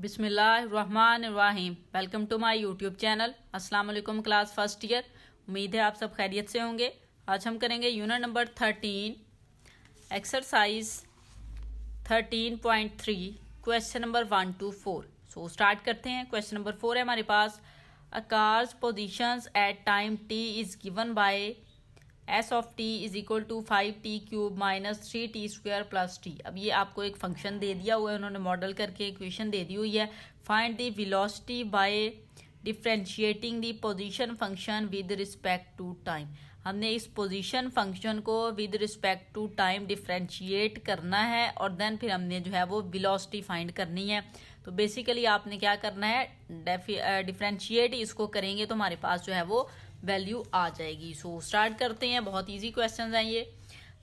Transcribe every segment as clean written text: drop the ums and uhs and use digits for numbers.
बिस्मिल्लाहिर्रहमानिर्रहीम। Welcome to my YouTube channel. अस्सलाम वालेकुम क्लास फर्स्ट ईयर। उम्मीद है आप सब खैरियत से होंगे। आज हम करेंगे unit number 13 exercise 13.3 question number 1 to 4। So start करते हैं। क्वेश्चन नंबर 4 है हमारे पास। A car's positions at time t is given by s of T is equal to 5t cube minus 3t square plus T. अब ये आपको एक function दे दिया हुआ है, उन्होंने मॉडल करके इक्वेशन दे दी हुई है। Find the velocity by differentiating the position function with respect to time. हमने इस पोजीशन फंक्शन को with respect to time differentiate करना है और देन फिर हमने जो है वो वेलोसिटी फाइंड करनी है। तो बेसिकली आपने क्या करना है, डिफरेंशिएट इसको करेंगे तो हमारे पास जो है वो वैल्यू आ जाएगी। सो स्टार्ट करते हैं। बहुत इजी क्वेश्चन है ये।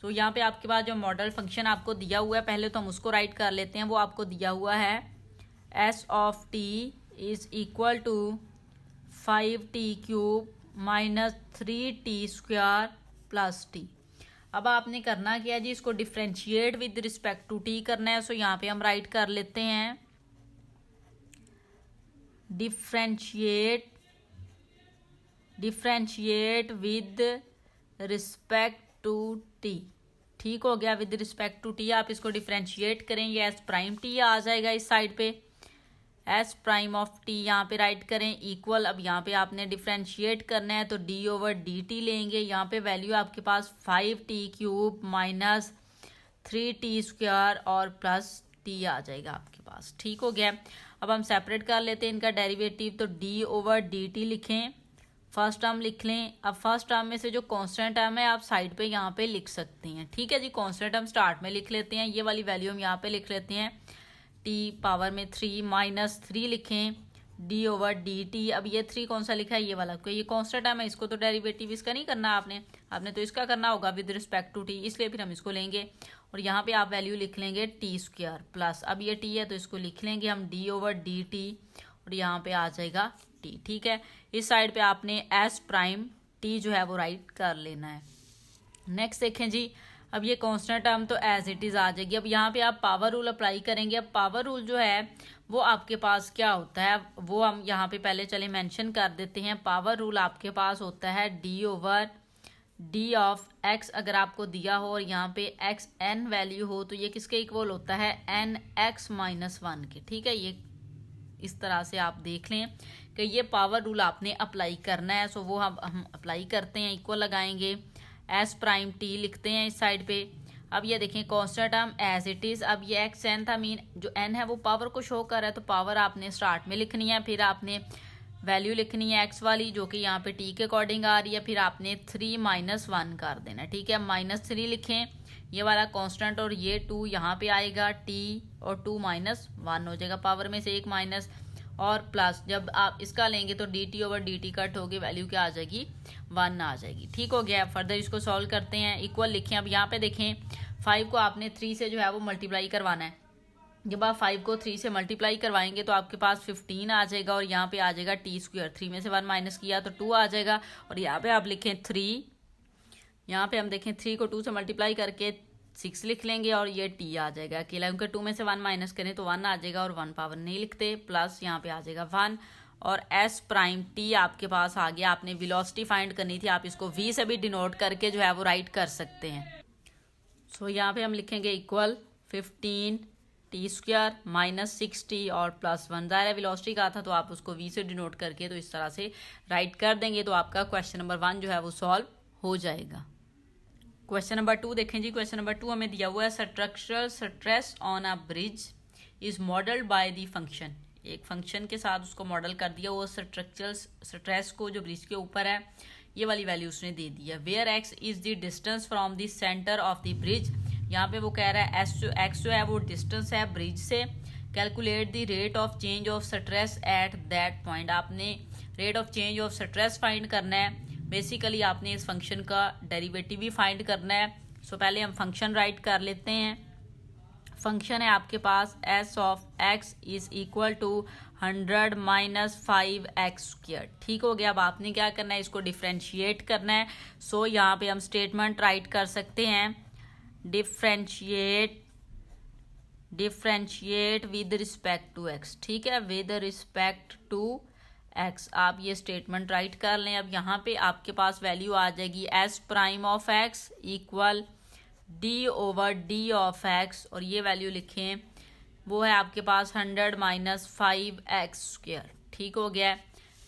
सो यहाँ पे आपके पास जो मॉडल फंक्शन आपको दिया हुआ है, पहले तो हम उसको राइट कर लेते हैं। वो आपको दिया हुआ है S of T is equal to 5t cube minus 3t square plus T. अब आपने करना क्या है जी, इसको differentiate with respect to T करना है। सो यहाँ पे हम राइट कर लेते हैं differentiate with respect to T. ठीक हो गया, विद रिस्पेक्ट टू टी आप इसको डिफरेंशिएट करेंगे। एस प्राइम टी आ जाएगा इस साइड पे, एस प्राइम ऑफ टी यहाँ पे राइट करें इक्वल। अब यहाँ पे आपने डिफरेंशिएट करना है तो डी ओवर डी टी लेंगे। यहाँ पे वैल्यू आपके पास 5t cube minus 3t square और प्लस टी आ जाएगा आपके पास। ठीक हो गया। अब हम सेपरेट कर लेते हैं इनका डेरिवेटिव। तो डी ओवर डी टी लिखें, फर्स्ट टर्म लिख लें। अब फर्स्ट टर्म में से जो कांस्टेंट टर्म है आप साइड पे यहाँ पे लिख सकते हैं। ठीक है जी, कांस्टेंट टर्म स्टार्ट में लिख लेते हैं। ये वाली वैल्यू हम यहाँ पे लिख लेते हैं t पावर में 3 माइनस 3 लिखें d ओवर डी टी। अब ये 3 कौन सा लिखा है, ये वाला, क्योंकि ये कांस्टेंट टर्म है, इसको तो डेरिवेटिव इसका नहीं करना आपने तो इसका करना होगा विद रिस्पेक्ट टू टी, इसलिए फिर हम इसको लेंगे और यहाँ पे आप वैल्यू लिख लेंगे टी स्क्वायर प्लस, अब ये टी है तो इसको लिख लेंगे हम d ओवर डी टी और यहाँ पे आ जाएगा टी। ठीक है, इस साइड पे आपने एस प्राइम टी जो है वो राइट कर लेना है। नेक्स्ट देखें जी, अब ये कांस्टेंट टर्म तो एज इट इज आ जाएगी। अब यहाँ पे आप पावर रूल अप्लाई करेंगे। अब पावर रूल जो है वो आपके पास क्या होता है, वो हम यहाँ पे पहले चले मेंशन कर देते हैं। पावर रूल आपके पास होता है D over D of x. अगर आपको दिया हो और यहाँ पे एक्स एन वैल्यू हो तो ये किसके इक्वल होता है, एन एक्स माइनस 1 के। ठीक है, ये इस तरह से आप देख लें कि ये पावर रूल आपने अप्लाई करना है। सो वो हम अप्लाई करते हैं, इक्वल लगाएंगे, एस प्राइम टी लिखते हैं इस साइड पे। अब ये देखें constant term as it is. अब ये एक्स एन था, मीन जो एन है वो पावर को शो कर रहा है तो पावर आपने स्टार्ट में लिखनी है, फिर आपने वैल्यू लिखनी है एक्स वाली जो कि यहाँ पे टी के अकॉर्डिंग आ रही है, फिर आपने 3 माइनस 1 कर देना। ठीक है, माइनस 3 लिखें ये वाला कांस्टेंट और ये 2 यहाँ पे आएगा, टी और 2 माइनस 1 हो जाएगा, पावर में से एक माइनस और प्लस। जब आप इसका लेंगे तो D T over D T cut होगी, वैल्यू क्या आ जाएगी, 1 आ जाएगी। ठीक हो गया। फर्दर इसको सॉल्व करते हैं, इक्वल लिखें। अब यहाँ पे देखें 5 को आपने 3 से जो है वो मल्टीप्लाई करवाना है। जब आप 5 को 3 से मल्टीप्लाई करवाएंगे तो आपके पास 15 आ जाएगा और यहाँ पे आ जाएगा टी स्क्वायर। 3 में से 1 माइनस किया तो 2 आ जाएगा और यहाँ पे आप लिखें 3। यहाँ पे हम देखें 3 को 2 से मल्टीप्लाई करके 6 लिख लेंगे और ये टी आ जाएगा अकेला, क्योंकि 2 में से 1 माइनस करें तो 1 आ जाएगा और 1 पावर नहीं लिखते, प्लस यहाँ पे आ जाएगा 1 और एस प्राइम टी आपके पास आ गया। आपने वेलोसिटी फाइंड करनी थी, आप इसको v से भी डिनोट करके जो है वो राइट कर सकते हैं। सो यहाँ पे हम लिखेंगे equal 15 T square minus 6t और प्लस 1। ज़ाहिर है वेलोसिटी का था तो आप उसको v से डिनोट करके तो इस तरह से राइट कर देंगे तो आपका क्वेश्चन नंबर 1 जो है वो सॉल्व हो जाएगा। क्वेश्चन नंबर 2 देखें जी। क्वेश्चन नंबर 2 हमें दिया हुआ है structural stress on a bridge is modelled by the function. एक फंक्शन के साथ उसको मॉडल कर दिया, वो स्ट्रक्चरल स्ट्रेस को जो ब्रिज के ऊपर है ये वाली वैल्यू उसने दे दी है। Where X is the distance from the centre of the bridge. यहाँ पे वो कह रहा है एक्स जो है वो डिस्टेंस है ब्रिज से। Calculate the rate of change of stress at that point. आपने rate of change of stress find करना है। बेसिकली आपने इस फंक्शन का डेरिवेटिव भी फाइंड करना है। सो पहले हम फंक्शन राइट कर लेते हैं। फंक्शन है आपके पास s of x is equal to 100 minus 5x square. ठीक हो गया। अब आपने क्या करना है, इसको डिफरेंशिएट करना है। सो यहाँ पे हम स्टेटमेंट राइट कर सकते हैं, differentiate differentiate with respect to X, ठीक है, विद रिस्पेक्ट टू एक्स। आप ये स्टेटमेंट राइट कर लें। अब यहाँ पे आपके पास वैल्यू आ जाएगी S prime of x equal D over D of x, और ये वैल्यू लिखें वो है आपके पास 100 माइनस 5x²। ठीक हो गया।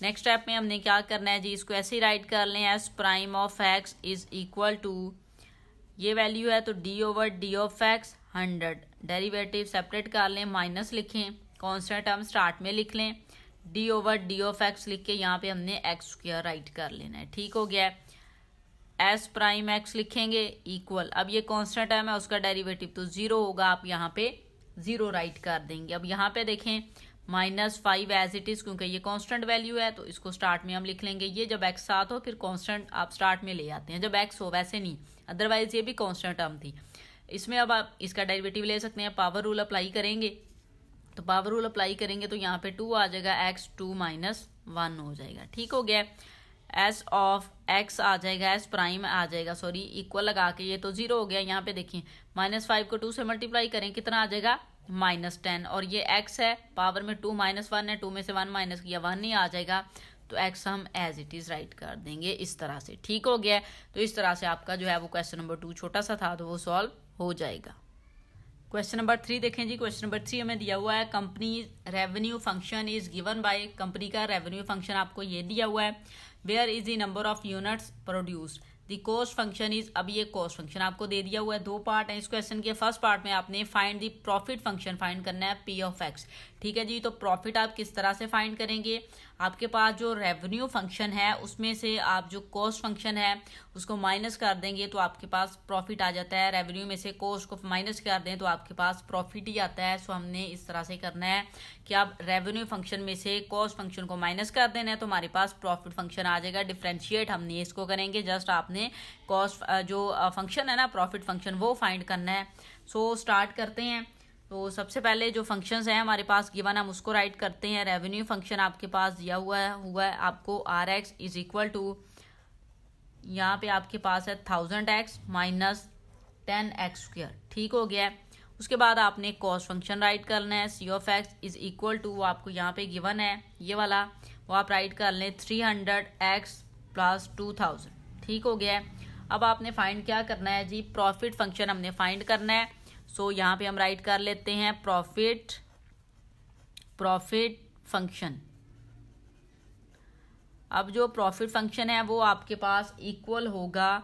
नेक्स्ट स्टेप में हमने क्या करना है जी, इसको ऐसे ही राइट कर लें S prime of x is equal to, ये वैल्यू है तो D over D of X 100, derivative separate कर लें, माइनस लिखें, कांस्टेंट टर्म स्टार्ट में लिख लें, D over D of x लिख के यहाँ पे हमने x² राइट कर लेना है। ठीक हो गया। एस प्राइम एक्स लिखेंगे इक्वल, अब ये कांस्टेंट टर्म है उसका डेरिवेटिव तो 0 होगा, आप यहाँ पे 0 राइट कर देंगे। अब यहाँ पे देखें -5 एज इट इज, क्योंकि ये कांस्टेंट वैल्यू है तो इसको स्टार्ट में हम लिख लेंगे। ये जब x साथ हो फिर कांस्टेंट आप स्टार्ट में ले आते हैं, जब x हो, वैसे नहीं, अदरवाइज ये भी कांस्टेंट टर्म थी। इसमें अब आप इसका डेरिवेटिव ले सकते हैं, पावर रूल अप्लाई करेंगे, तो पावर रूल अप्लाई करेंगे तो यहाँ पे 2 आ जाएगा, x2 - 1 हो जाएगा। ठीक हो गया। एस ऑफ एक्स आ जाएगा, एस प्राइम आ जाएगा, सॉरी इक्वल लगा के, ये तो 0 हो गया। यहाँ पे देखिए -5 को 2 से मल्टीप्लाई करें, कितना आ जाएगा -10, और ये x है, पावर में 2 - 1 है, 2 में से 1 माइनस किया 1 ही आ जाएगा, तो x हम एज इट इज राइट कर देंगे इस तरह से। ठीक हो गया। तो इस तरह से आपका जो है वो क्वेश्चन नंबर 2 छोटा सा था तो वो सॉल्व हो जाएगा। क्वेश्चन नंबर 3 देखें जी। क्वेश्चन नंबर 3 हमें दिया हुआ है company revenue function is given by, company का रेवेन्यू फंक्शन आपको ये दिया हुआ है, where is the number of units produced, the cost function is, अब ये कॉस्ट फंक्शन आपको दे दिया हुआ है। 2 पार्ट है इस क्वेश्चन के। फर्स्ट पार्ट में आपने find the profit function find करना है पी ऑफ एक्स। ठीक है जी। तो प्रॉफिट आप किस तरह से फाइंड करेंगे, आपके पास जो रेवेन्यू फंक्शन है उसमें से आप जो कॉस्ट फंक्शन है उसको माइनस कर देंगे तो आपके पास प्रॉफिट आ जाता है। रेवेन्यू में से कॉस्ट को माइनस कर दें तो आपके पास प्रॉफिट ही आता है। सो हमने इस तरह से करना है कि आप रेवेन्यू फंक्शन में से कॉस्ट फंक्शन को माइनस कर देना है तो हमारे पास प्रॉफिट फंक्शन आ जाएगा। डिफ्रेंशिएट हमने इसको करेंगे, जस्ट आपने कॉस्ट जो फंक्शन है ना प्रॉफिट फंक्शन वो फाइंड करना है। सो स्टार्ट करते हैं। तो सबसे पहले जो फंक्शंस हैं हमारे पास गिवन, हम उसको राइट करते हैं। रेवेन्यू फंक्शन आपके पास दिया हुआ है आपको rx इज इक्वल टू, यहाँ पे आपके पास है 1000x माइनस 10x²। ठीक हो गया। उसके बाद आपने कॉस्ट फंक्शन राइट करना है, c of x is equal to, वो आपको यहाँ पे गिवन है ये वाला, वो आप राइट कर लें 300x प्लस 2000। ठीक हो गया। अब आपने फाइंड क्या करना है जी, प्रॉफिट फंक्शन हमने फाइंड करना है। सो यहाँ पे हम राइट कर लेते हैं प्रॉफिट फंक्शन। अब जो प्रॉफिट फंक्शन है वो आपके पास इक्वल होगा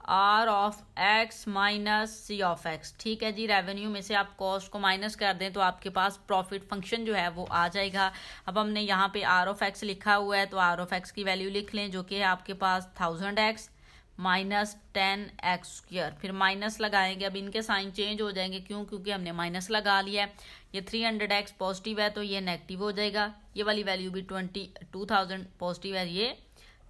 R of X minus C of X. ठीक है जी। रेवेन्यू में से आप कॉस्ट को माइनस कर दें तो आपके पास प्रॉफिट फंक्शन जो है वो आ जाएगा। अब हमने यहाँ पे आर ऑफ एक्स लिखा हुआ है तो आर ऑफ एक्स की वैल्यू लिख लें जो कि है आपके पास 1000x माइनस 10x², फिर माइनस लगाएंगे। अब इनके साइन चेंज हो जाएंगे, क्यों, क्योंकि हमने माइनस लगा लिया है। ये 300x पॉजिटिव है तो ये नेगेटिव हो जाएगा, ये वाली वैल्यू भी 2000 पॉजिटिव है, ये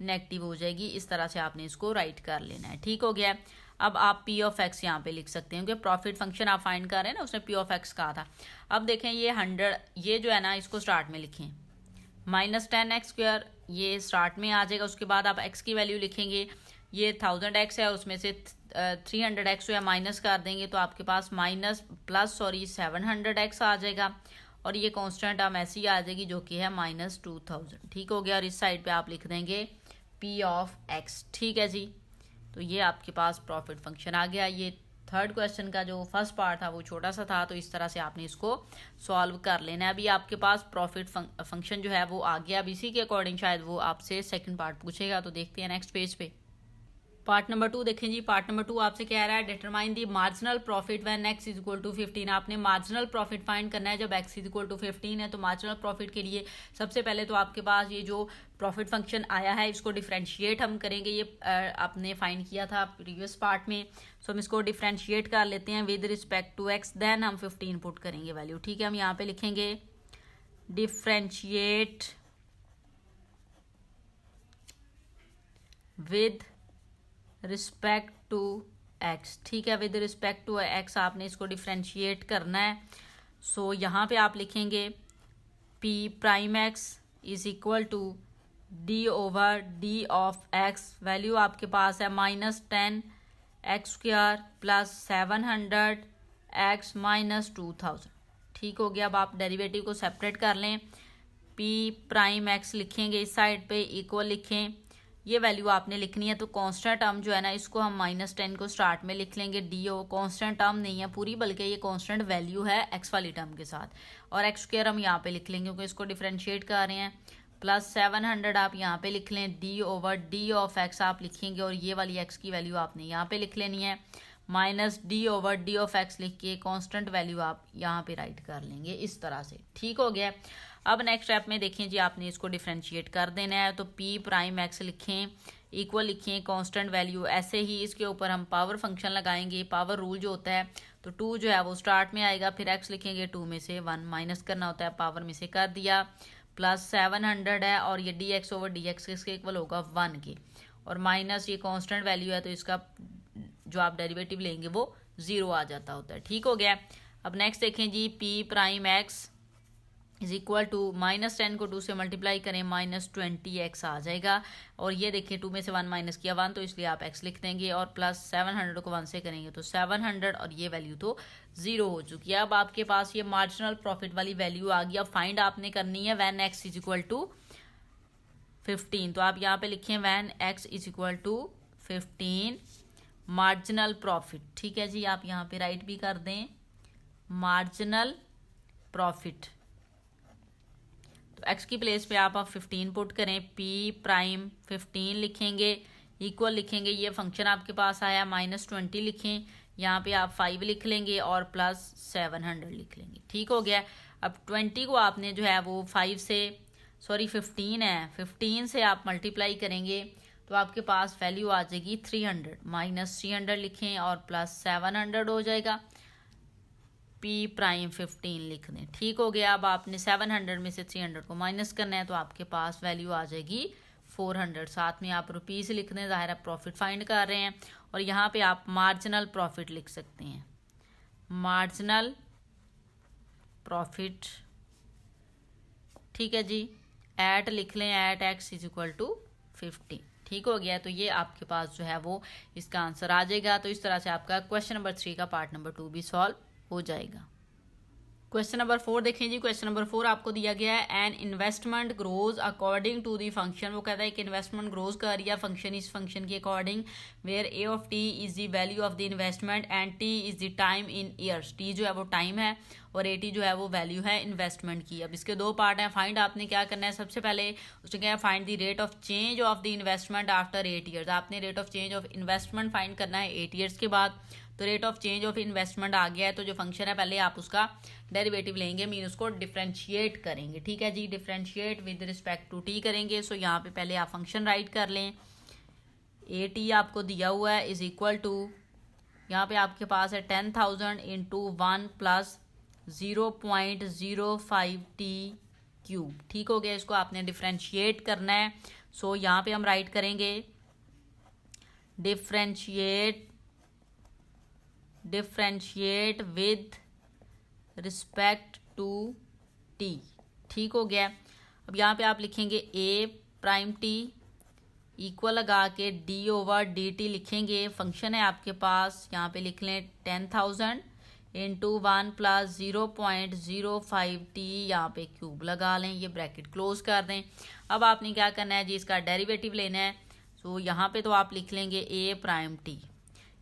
नेगेटिव हो जाएगी। इस तरह से आपने इसको राइट कर लेना है। ठीक हो गया। अब आप पी ऑफ एक्स यहाँ पे लिख सकते हैं क्योंकि प्रॉफिट फंक्शन आप फाइंड कर रहे हैं ना, उसने पी ऑफ एक्स कहा था। अब देखें ये 100, ये जो है ना इसको स्टार्ट में लिखें, माइनस 10x², ये स्टार्ट में आ जाएगा। उसके बाद आप x की वैल्यू लिखेंगे, ये 1000x है उसमें से 300x जो है माइनस कर देंगे तो आपके पास प्लस 700x आ जाएगा, और ये कांस्टेंट हम ऐसी आ जाएगी जो कि है -2000। ठीक हो गया। और इस साइड पे आप लिख देंगे p ऑफ x। ठीक है जी। तो ये आपके पास प्रॉफिट फंक्शन आ गया। ये थर्ड क्वेश्चन का जो फर्स्ट पार्ट था वो छोटा सा था, तो इस तरह से आपने इसको सॉल्व कर लेना है। अभी आपके पास प्रॉफिट फंक्शन जो है वो आ गया। अब इसी के अकॉर्डिंग शायद वो आपसे सेकंड पार्ट पूछेगा, तो देखते हैं नेक्स्ट पेज पे। पार्ट नंबर 2 देखें जी। पार्ट नंबर 2 आपसे कह रहा है determine the marginal profit when x is equal to 15। आपने मार्जिनल प्रॉफिट फाइंड करना है जब x इज इक्वल टू 15 है। तो मार्जिनल प्रॉफिट के लिए सबसे पहले तो आपके पास ये जो प्रॉफिट फंक्शन आया है इसको डिफरेंशिएट हम करेंगे। ये आपने फाइंड किया था प्रीवियस पार्ट में, सो हम इसको डिफरेंशिएट कर लेते हैं with respect to x, then हम 15 पुट करेंगे वैल्यू। ठीक है। हम यहाँ पे लिखेंगे differentiate with respect to X. ठीक है। विद रिस्पेक्ट टू एक्स आपने इसको डिफ्रेंशिएट करना है। सो यहाँ पे आप लिखेंगे p prime x is equal to D over D of X. Value आपके पास है -10x² प्लस 700 एक्स माइनस 2000। ठीक हो गया। अब आप डेरिवेटिव को सेपरेट कर लें, पी प्राइम एक्स लिखेंगे, इस साइड पे इक्वल लिखें, ये वैल्यू आपने लिखनी है। तो कांस्टेंट टर्म जो है ना, इसको हम -10 को स्टार्ट में लिख लेंगे। डी ओ कांस्टेंट टर्म नहीं है पूरी, बल्कि ये कांस्टेंट वैल्यू है एक्स वाली टर्म के साथ, और एक्स स्क्वायर हम यहाँ पे लिख लेंगे क्योंकि इसको डिफ्रेंशिएट कर रहे हैं। प्लस 700 आप यहाँ पे लिख लें, D over D of x आप लिखेंगे, और ये वाली एक्स की वैल्यू आपने यहाँ पे लिख लेनी है, minus D over D of x लिख के कांस्टेंट वैल्यू आप यहाँ पे राइट कर लेंगे इस तरह से। ठीक हो गया। अब नेक्स्ट स्टेप में देखें जी, आपने इसको डिफ्रेंशिएट कर देना है। तो पी प्राइम एक्स लिखें, इक्वल लिखें कांस्टेंट वैल्यू, ऐसे ही इसके ऊपर हम पावर फंक्शन लगाएंगे। पावर रूल जो होता है, तो 2 जो है वो स्टार्ट में आएगा, फिर एक्स लिखेंगे, 2 में से 1 माइनस करना होता है, पावर में से कर दिया, प्लस 700 है, और ये D x over D x किसके इक्वल होगा 1 के, और माइनस ये कांस्टेंट वैल्यू है तो इसका जो आप डेरिवेटिव लेंगे वो 0 आ जाता होता है। ठीक हो गया। अब नेक्स्ट देखें जी, p prime x is equal to -10 को 2 से मल्टीप्लाई करें, -20x आ जाएगा, और ये देखिए 2 में से 1 माइनस किया 1, तो इसलिए आप x लिख देंगे, और प्लस 700 को 1 से करेंगे तो 700, और ये वैल्यू तो 0 हो चुकी है। अब आपके पास ये मार्जिनल प्रॉफिट वाली वैल्यू आ गई। अब फाइंड आपने करनी है when x is equal to 15, तो आप यहाँ पे लिखें when x is equal to 15 marginal profit. ठीक है जी, आप यहाँ पे राइट भी कर दें मार्जिनल प्रॉफिट। तो x की प्लेस पे आप 15 पुट करें, p प्राइम 15 लिखेंगे, इक्वल लिखेंगे, ये फंक्शन आपके पास आया, -20 लिखें, यहाँ पे आप 5 लिख लेंगे, और प्लस 700 लिख लेंगे। ठीक हो गया। अब 20 को आपने जो है वो 15 है, 15 से आप मल्टीप्लाई करेंगे तो आपके पास वैल्यू आ जाएगी 300, -300 लिखें, और प्लस 700 हो जाएगा, P प्राइम 15 लिख दें। ठीक हो गया। अब आपने 700 में से 300 को माइनस करना है, तो आपके पास वैल्यू आ जाएगी 400। साथ में आप रुपीस लिख दें, ज़ाहिर है प्रॉफिट फाइंड कर रहे हैं, और यहाँ पे आप मार्जिनल प्रॉफिट लिख सकते हैं, मार्जिनल प्रॉफिट। ठीक है जी, एट लिख लें, at x is equal to 50। ठीक हो गया। तो ये आपके पास जो है वो इसका आंसर आ जाएगा। तो इस तरह से आपका क्वेश्चन नंबर 3 का पार्ट नंबर 2 भी सॉल्व हो जाएगा। क्वेश्चन नंबर 4 देखें जी। क्वेश्चन नंबर 4 आपको दिया गया है, an investment grows according to the function. वो कहता है कि इन्वेस्टमेंट ग्रोज कर रही है फंक्शन, इस फंक्शन के according, where A of T is the value of the investment and T is the time in years. T जो है वो टाइम है, और ए टी जो है वो वैल्यू है इन्वेस्टमेंट की। अब इसके 2 पार्ट हैं। फाइंड आपने क्या करना है, सबसे पहले उसने क्या है, find the rate of change of the investment after 8 years. आपने rate of change of investment find करना है 8 ईयर्स के बाद। तो rate of change of investment आ गया है, तो जो फंक्शन है पहले आप उसका डेरिवेटिव लेंगे, मीन उसको डिफरेंशिएट करेंगे। ठीक है जी, differentiate with respect to t करेंगे। सो यहाँ पे पहले आप फंक्शन राइट कर लें, ए टी आपको दिया हुआ है इज इक्वल टू, यहाँ पे आपके पास है 10,000 इंटू 1 प्लस 0.05 टी क्यूब। ठीक हो गया। इसको आपने डिफरेंशिएट करना है। सो यहाँ पे हम राइट करेंगे differentiate with respect to T. ठीक हो गया। अब यहाँ पे आप लिखेंगे ए प्राइम टी इक्वल लगा के डी ओवर डी टी लिखेंगे। फंक्शन है आपके पास, यहाँ पे लिख लें 10,000 इंटू 1 प्लस 0.05 टी, यहाँ पे क्यूब लगा लें, ये ब्रैकेट क्लोज कर दें। अब आपने क्या करना है जी, इसका डेरिवेटिव लेना है। तो यहाँ पे तो आप लिख लेंगे ए प्राइम टी।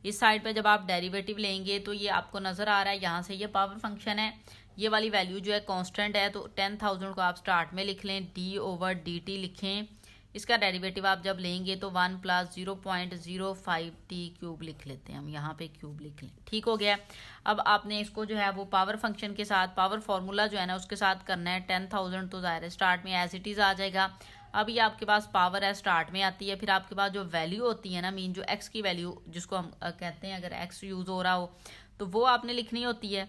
इस साइड पे जब आप डेरिवेटिव लेंगे तो ये आपको नज़र आ रहा है, यहाँ से ये पावर फंक्शन है, ये वाली वैल्यू जो है कांस्टेंट है, तो 10,000 को आप स्टार्ट में लिख लें, डी ओवर डी टी लिखें। इसका डेरिवेटिव आप जब लेंगे तो 1 प्लस 0.05 टी क्यूब लिख लेते हैं हम, यहाँ पे क्यूब लिख लें। ठीक हो गया। अब आपने इसको जो है वो पावर फंक्शन के साथ, पावर फार्मूला जो है ना उसके साथ करना है। 10,000 तो ज़ाहिर है स्टार्ट में एज इट इज़ आ जाएगा। अब ये आपके पास पावर है, स्टार्ट में आती है, फिर आपके पास जो वैल्यू होती है ना, मीन जो एक्स की वैल्यू जिसको हम कहते हैं, अगर एक्स यूज़ हो रहा हो तो वो आपने लिखनी होती है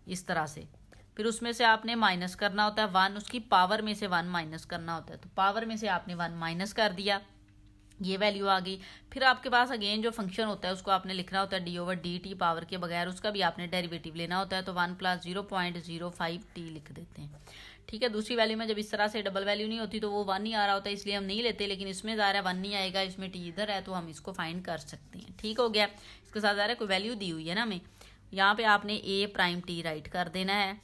इस तरह से। फिर उसमें से आपने माइनस करना होता है 1, उसकी पावर में से 1 माइनस करना होता है, तो पावर में से आपने 1 माइनस कर दिया, ये वैल्यू आ गई। फिर आपके पास अगेन जो फंक्शन होता है उसको आपने लिखना होता है D over D T power के बगैर, उसका भी आपने डेरिवेटिव लेना होता है। तो 1 प्लस 0.05 टी लिख देते हैं। ठीक है। दूसरी वैल्यू में जब इस तरह से डबल वैल्यू नहीं होती तो वो 1 ही आ रहा होता है, इसलिए हम नहीं लेते, लेकिन इसमें ज़ाहिर है 1 नहीं आएगा, इसमें टी इधर है तो हम इसको फाइंड कर सकते हैं। ठीक हो गया। इसके साथ ज़ाहिर है कोई वैल्यू दी हुई है ना हमें, यहाँ पे आपने ए प्राइम टी राइट कर देना है।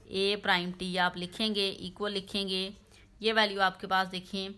ए प्राइम टी आप लिखेंगे, इक्वल लिखेंगे, ये वैल्यू आपके पास देखें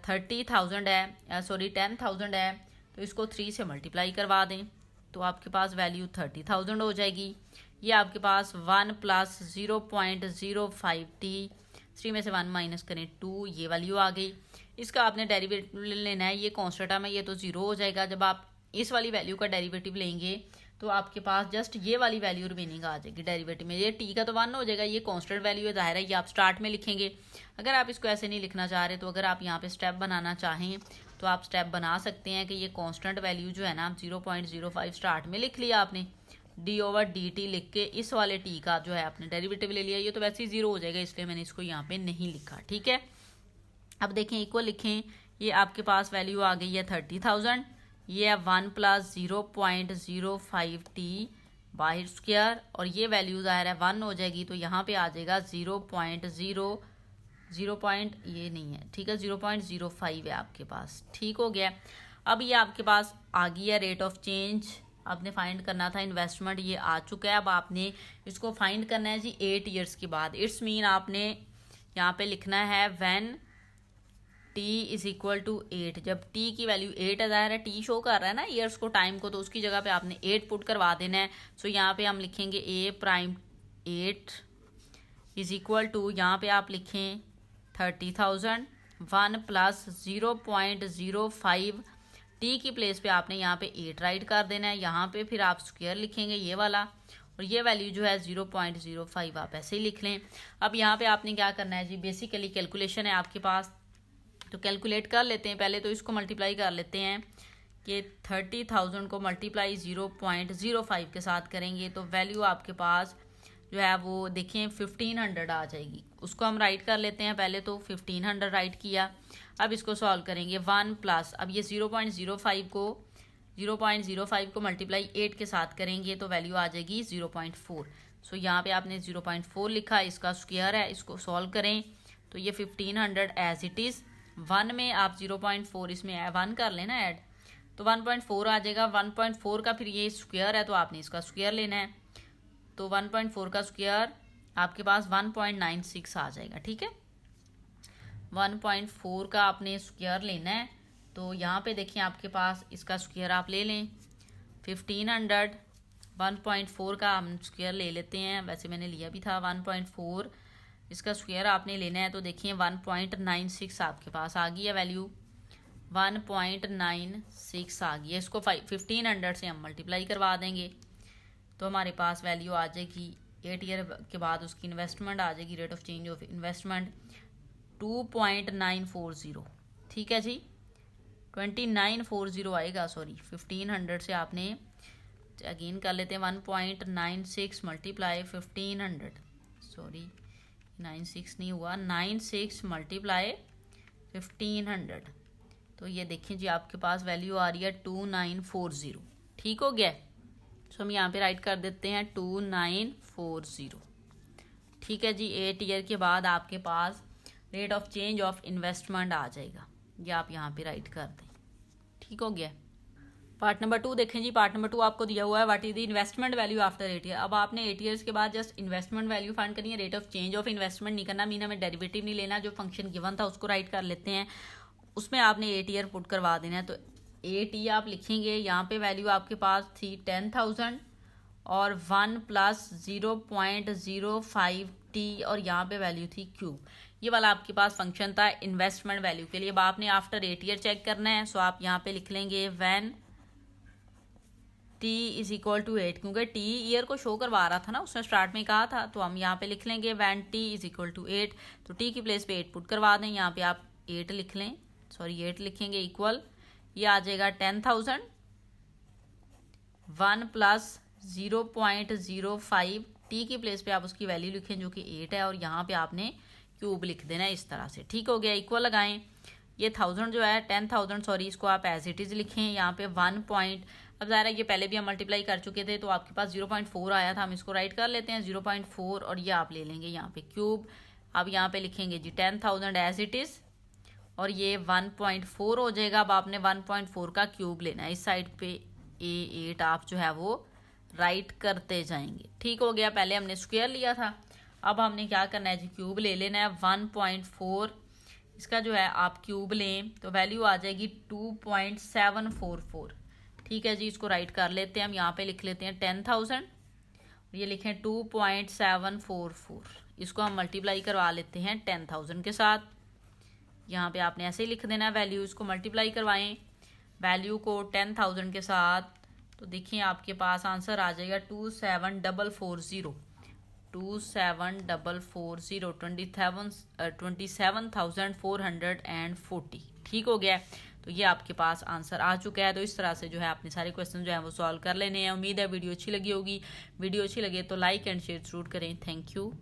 30,000 है, सॉरी 10,000 है, तो इसको 3 से मल्टीप्लाई करवा दें तो आपके पास वैल्यू 30,000 हो जाएगी। ये आपके पास 1 प्लस 0.05 टी, 3 में से 1 माइनस करें 2, ये वैल्यू आ गई। इसका आपने डेरिवेटिव लेना है, ये कॉन्स्टेंट है, ये तो 0 हो जाएगा। जब आप इस वाली वैल्यू का डेरिवेटिव लेंगे तो आपके पास जस्ट ये वाली वैल्यू रिमेनिंग आ जाएगी डेरिवेटिव में। ये टी का तो 1 हो जाएगा, ये कांस्टेंट वैल्यू है, जाहिर है ये आप स्टार्ट में लिखेंगे। अगर आप इसको ऐसे नहीं लिखना चाह रहे तो अगर आप यहाँ पे स्टेप बनाना चाहें तो आप स्टेप बना सकते हैं कि ये कांस्टेंट वैल्यू जो है ना 0.05 स्टार्ट में लिख लिया आपने, d/dt लिख के इस वाले टी का जो है आपने डेरिवेटिव ले लिया। ये तो वैसे ही 0 हो जाएगा, इसलिए मैंने इसको यहाँ पे नहीं लिखा, ठीक है। अब देखें इक्वल लिखें, ये आपके पास वैल्यू आ गई है 30,000, ये है 1 प्लस 0.05 टी बाहर स्क्वायर, और ये वैल्यू ज़ाहिर है 1 हो जाएगी, तो यहाँ पे आ जाएगा 0.0 ये नहीं है, ठीक है, 0.05 है आपके पास, ठीक हो गया। अब ये आपके पास आ गई है रेट ऑफ चेंज, आपने फाइंड करना था इन्वेस्टमेंट, ये आ चुका है। अब आपने इसको फाइंड करना है जी 8 ईयर्स के बाद। इट्स मीन आपने यहाँ पे लिखना है when t is equal to 8, जब t की वैल्यू 8 है, ज़ाहिर है t शो कर रहा है ना ईयर्स को, टाइम को, तो उसकी जगह पे आपने 8 पुट करवा देना है। सो यहाँ पे हम लिखेंगे a prime 8 is equal to, यहाँ पे आप लिखें 30,000, 1 प्लस 0.05 t की प्लेस पे आपने यहाँ पे 8 राइट कर देना है। यहाँ पे फिर आप स्क्वायर लिखेंगे ये वाला, और ये वैल्यू जो है 0.05 आप ऐसे ही लिख लें। अब यहाँ पे आपने क्या करना है जी, बेसिकली कैलकुलेशन है आपके पास, तो कैलकुलेट कर लेते हैं। पहले तो इसको मल्टीप्लाई कर लेते हैं कि 30,000 को मल्टीप्लाई 0.05 के साथ करेंगे तो वैल्यू आपके पास जो है वो देखें 1500 आ जाएगी। उसको हम राइट कर लेते हैं, पहले तो 1500 राइट किया। अब इसको सॉल्व करेंगे 1 प्लस, अब ये 0.05 को मल्टीप्लाई 8 के साथ करेंगे तो वैल्यू आ जाएगी 0.4। सो यहाँ पे आपने 0.4 लिखा, इसका स्क्वायर है, इसको सॉल्व करें तो ये 1500 एज इट इज़ 1 में आप 0.4 इसमें 1 कर लेना ऐड, तो 1.4 आ जाएगा। 1.4 का फिर ये स्क्वायर है तो आपने इसका स्क्वायर लेना है, तो 1.4 का स्क्वायर आपके पास 1.96 आ जाएगा, ठीक है। 1.4 का आपने स्क्वायर लेना है, तो यहाँ पे देखिए आपके पास इसका स्क्वायर आप ले लें 1500, 1.4 का हम स्क्वायर ले लेते हैं, वैसे मैंने लिया भी था 1.4, इसका स्क्वायर आपने लेना है, तो देखिए 1.96 आपके पास आ गई है वैल्यू, 1.96 आ गई है। इसको 1500 से हम मल्टीप्लाई करवा देंगे तो हमारे पास वैल्यू आ जाएगी 8 ईयर के बाद उसकी इन्वेस्टमेंट आ जाएगी, rate of change of investment 2.940, ठीक है जी, 2940 आएगा, सॉरी 1500 से आपने अगेन कर लेते हैं 1.96 मल्टीप्लाई 1500, सॉरी 96 नहीं हुआ, 96 मल्टीप्लाई 1500, तो ये देखिए जी आपके पास वैल्यू आ रही है 2940, ठीक हो गया। सो हम यहाँ पे राइट कर देते हैं 2940, ठीक है जी। 8 ईयर के बाद आपके पास rate of change of investment आ जाएगा, ये आप यहाँ पे राइट कर दें, ठीक हो गया। पार्ट नंबर 2 देखें जी, पार्ट नंबर 2 आपको दिया हुआ है what is the investment value after 8 year. अब आपने 8 ईयर्स के बाद जस्ट इन्वेस्टमेंट वैल्यू फाइंड करनी है, rate of change of investment नहीं करना, मीन हमें डेरिवेटिव नहीं लेना, जो फंक्शन गिवन था उसको राइट कर लेते हैं, उसमें आपने 8 ईयर पुट करवा देना है। तो 8 आप लिखेंगे, यहाँ पे वैल्यू आपके पास थी 10,000 और 1 प्लस 0.05 टी, और यहाँ पे वैल्यू थी क्यूब, ये वाला आपके पास फंक्शन था इन्वेस्टमेंट वैल्यू के लिए। अब आपने आफ्टर 8 ईयर चेक करना है, सो आप यहाँ पे लिख लेंगे when t is equal to 8, क्योंकि t ईयर को शो करवा रहा था ना, उसने स्टार्ट में कहा था, तो हम यहाँ पे लिख लेंगे when t is equal to 8, तो t की प्लेस पे 8 पुट करवा दें, यहाँ पे आप 8 लिख लें, सॉरी 8 लिखेंगे इक्वल, ये आ जाएगा 10,000, 1 प्लस 0.05 t की प्लेस पे आप उसकी वैल्यू लिखें जो कि 8 है, और यहाँ पे आपने क्यूब लिख देना है इस तरह से, ठीक हो गया। इक्वल लगाएं, ये 1000 जो है 10,000, सॉरी इसको आप एज इट इज लिखें, यहाँ पे 1 पॉइंट, अब ज़ाहिर है ये पहले भी हम मल्टीप्लाई कर चुके थे तो आपके पास 0.4 आया था, हम इसको राइट कर लेते हैं 0.4, और ये आप ले लेंगे यहाँ पे क्यूब, अब यहाँ पे लिखेंगे जी 10,000 एज इट इज़, और ये 1.4 हो जाएगा। अब आपने 1.4 का क्यूब लेना है, इस साइड पे A8 आप जो है वो राइट करते जाएंगे। ठीक हो गया, पहले हमने स्क्वायर लिया था, अब हमने क्या करना है जी, क्यूब ले लेना है। 1.4 इसका जो है आप क्यूब लें तो वैल्यू आ जाएगी 2.744। ठीक है जी, इसको राइट कर लेते हैं हम, यहाँ पे लिख लेते हैं 10,000, ये लिखें 2.744। इसको हम मल्टीप्लाई करवा लेते हैं 10,000 के साथ। यहाँ पे आपने ऐसे ही लिख देना है वैल्यू, इसको मल्टीप्लाई करवाएं वैल्यू को 10,000 के साथ, तो देखिए आपके पास आंसर आ जाएगा 27,440। 27,440। ठीक हो गया, तो ये आपके पास आंसर आ चुका है। तो इस तरह से जो है आपने सारे क्वेश्चन जो है वो सॉल्व कर लेने हैं। उम्मीद है वीडियो अच्छी लगी होगी। वीडियो अच्छी लगे तो लाइक एंड शेयर जरूर करें। Thank you.